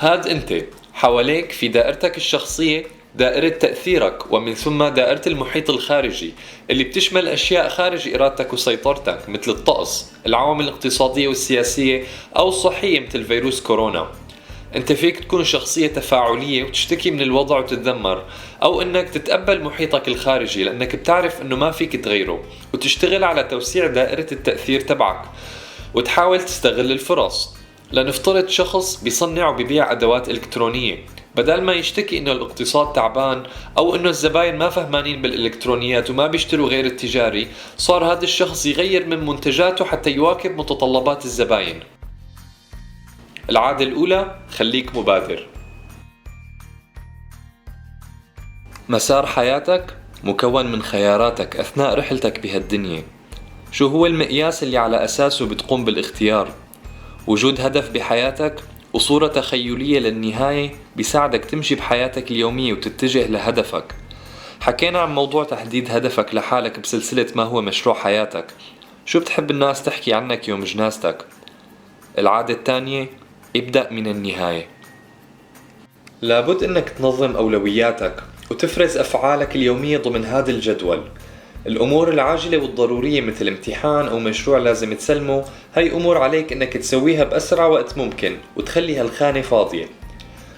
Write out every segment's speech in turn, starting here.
هاد أنت حواليك في دائرتك الشخصية دائرة تأثيرك، ومن ثم دائرة المحيط الخارجي اللي بتشمل أشياء خارج إرادتك وسيطرتك مثل الطقس، العوامل الاقتصادية والسياسية أو الصحية مثل فيروس كورونا. أنت فيك تكون شخصية تفاعلية وتشتكي من الوضع وتتذمر، أو أنك تتقبل محيطك الخارجي لأنك بتعرف أنه ما فيك تغيره وتشتغل على توسيع دائرة التأثير تبعك وتحاول تستغل الفرص. لنفترض شخص بيصنع وبيبيع أدوات إلكترونية، بدل ما يشتكي إنه الاقتصاد تعبان أو إنه الزباين ما فهمانين بالإلكترونيات وما بيشتروا غير التجاري، صار هذا الشخص يغير من منتجاته حتى يواكب متطلبات الزباين. العادة الأولى: خليك مبادر. مسار حياتك مكون من خياراتك أثناء رحلتك بهالدنيا. شو هو المقياس اللي على أساسه بتقوم بالاختيار؟ وجود هدف بحياتك وصورة تخيلية للنهاية بيساعدك تمشي بحياتك اليومية وتتجه لهدفك. حكينا عن موضوع تحديد هدفك لحالك بسلسلة ما هو مشروع حياتك. شو بتحب الناس تحكي عنك يوم جنازتك؟ العادة الثانية: ابدأ من النهاية. لابد انك تنظم أولوياتك وتفرز أفعالك اليومية ضمن هذا الجدول. الأمور العاجلة والضرورية مثل امتحان أو مشروع لازم تسلمه، هاي أمور عليك إنك تسويها بأسرع وقت ممكن وتخلي هالخانة فاضية.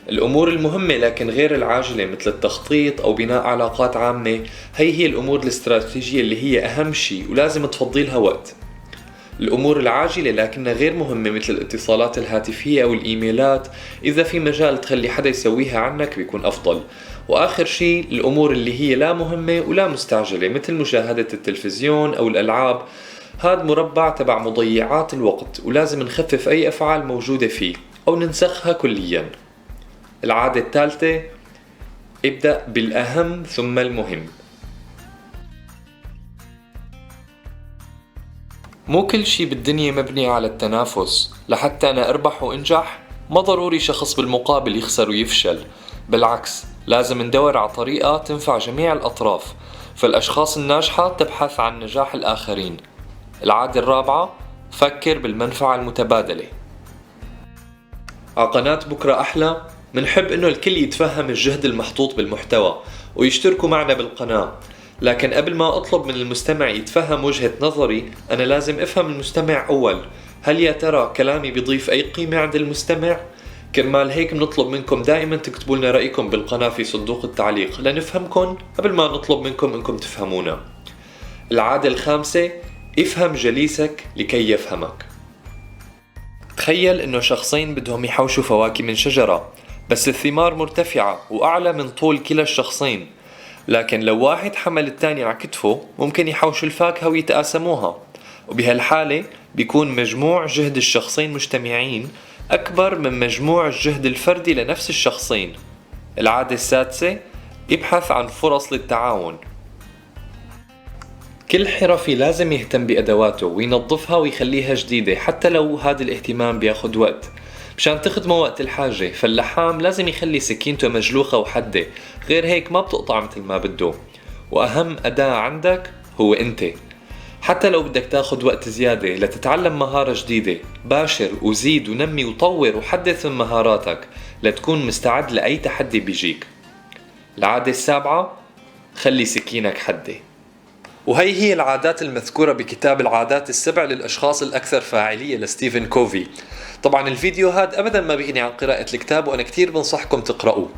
الأمور المهمة لكن غير العاجلة مثل التخطيط أو بناء علاقات عامة، هي الأمور الاستراتيجية اللي هي أهم شيء ولازم تفضيلها وقت. الأمور العاجلة لكنها غير مهمة مثل الاتصالات الهاتفية أو الإيميلات، إذا في مجال تخلي حدا يسويها عنك بيكون أفضل. وآخر شيء الأمور اللي هي لا مهمة ولا مستعجلة مثل مشاهدة التلفزيون أو الألعاب، هاد مربع تبع مضيعات الوقت ولازم نخفف أي أفعال موجودة فيه أو ننسخها كليا. العادة الثالثة: ابدأ بالأهم ثم المهم. مو كل شي بالدنيا مبني على التنافس. لحتى أنا أربح وأنجح ما ضروري شخص بالمقابل يخسر ويفشل، بالعكس لازم ندور على طريقة تنفع جميع الأطراف. فالأشخاص الناجحة تبحث عن نجاح الآخرين. العادة الرابعة: فكر بالمنفعة المتبادلة. على قناة بكرة أحلى منحب إنه الكل يتفهم الجهد المحطوط بالمحتوى ويشتركوا معنا بالقناة، لكن قبل ما أطلب من المستمع يتفهم وجهة نظري أنا لازم أفهم المستمع أول. هل يا ترى كلامي بيضيف أي قيمة عند المستمع؟ كرمال هيك بنطلب منكم دائما تكتبوا لنا رأيكم بالقناة في صندوق التعليق لنفهمكم قبل ما نطلب منكم إنكم تفهمونا. العادة الخامسة: افهم جليسك لكي يفهمك. تخيل إنه شخصين بدهم يحوشوا فواكه من شجرة، بس الثمار مرتفعة وأعلى من طول كلا الشخصين، لكن لو واحد حمل الثاني على كتفه ممكن يحوشوا الفاكهة ويتقاسموها، وبهالحالة بيكون مجموع جهد الشخصين مجتمعين أكبر من مجموع الجهد الفردي لنفس الشخصين. العادة السادسة: ابحث عن فرص للتعاون. كل حرفي لازم يهتم بأدواته وينظفها ويخليها جديدة حتى لو هذا الاهتمام بياخد وقت مشان تخدمه وقت الحاجة. فاللحام لازم يخلي سكينته مجلوخة وحدة، غير هيك ما بتقطع مثل ما بده. وأهم أداة عندك هو أنت. حتى لو بدك تاخد وقت زيادة لتتعلم مهارة جديدة، باشر وزيد ونمي وطور وحدث من مهاراتك لتكون مستعد لأي تحدي بيجيك. العادة السابعة: خلي سكينك حدة. وهي هي العادات المذكورة بكتاب العادات السبع للأشخاص الأكثر فاعلية لستيفن كوفي. طبعا الفيديو هاد أبدا ما بيغني عن قراءة الكتاب وأنا كتير بنصحكم تقرأوه.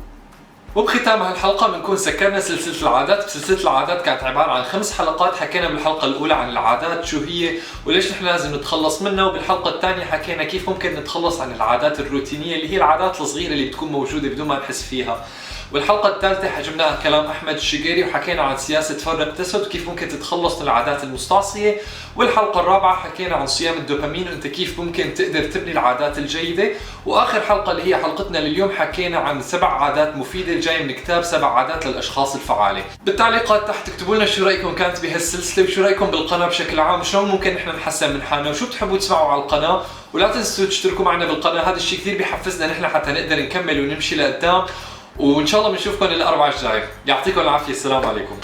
وبختام هالحلقة بنكون سكرنا سلسلة العادات. سلسلة العادات كانت عبارة عن 5 حلقات. حكينا بالحلقة الأولى عن العادات شو هي وليش نحن لازم نتخلص منها، وبالحلقة الثانية حكينا كيف ممكن نتخلص عن العادات الروتينية اللي هي العادات الصغيرة اللي بتكون موجودة بدون ما نحس فيها. والحلقة الثالثة حجبناها كلام أحمد الشقيري وحكينا عن سياسة فرق تسد وكيف ممكن تتخلص من العادات المستعصية. والحلقة الرابعة حكينا عن صيام الدوبامين وانت كيف ممكن تقدر تبني العادات الجيدة. وآخر حلقة اللي هي حلقتنا لليوم حكينا عن 7 عادات مفيدة جاي من كتاب 7 عادات للأشخاص الفعالة. بالتعليقات تحت اكتبوا لنا شو رأيكم كانت بهالسلسلة وشو رأيكم بالقناة بشكل عام، شلون ممكن نحن نحسن من حالنا وشو بتحبوا تسمعوا على القناة. ولا تنسوا تشتركوا معنا بالقناة، هذا الشيء كثير بيحفزنا نحن حتى نقدر نكمل ونمشي لقدام. وإن شاء الله بنشوفكم الأربعاء الجاي. يعطيكم العافية. السلام عليكم.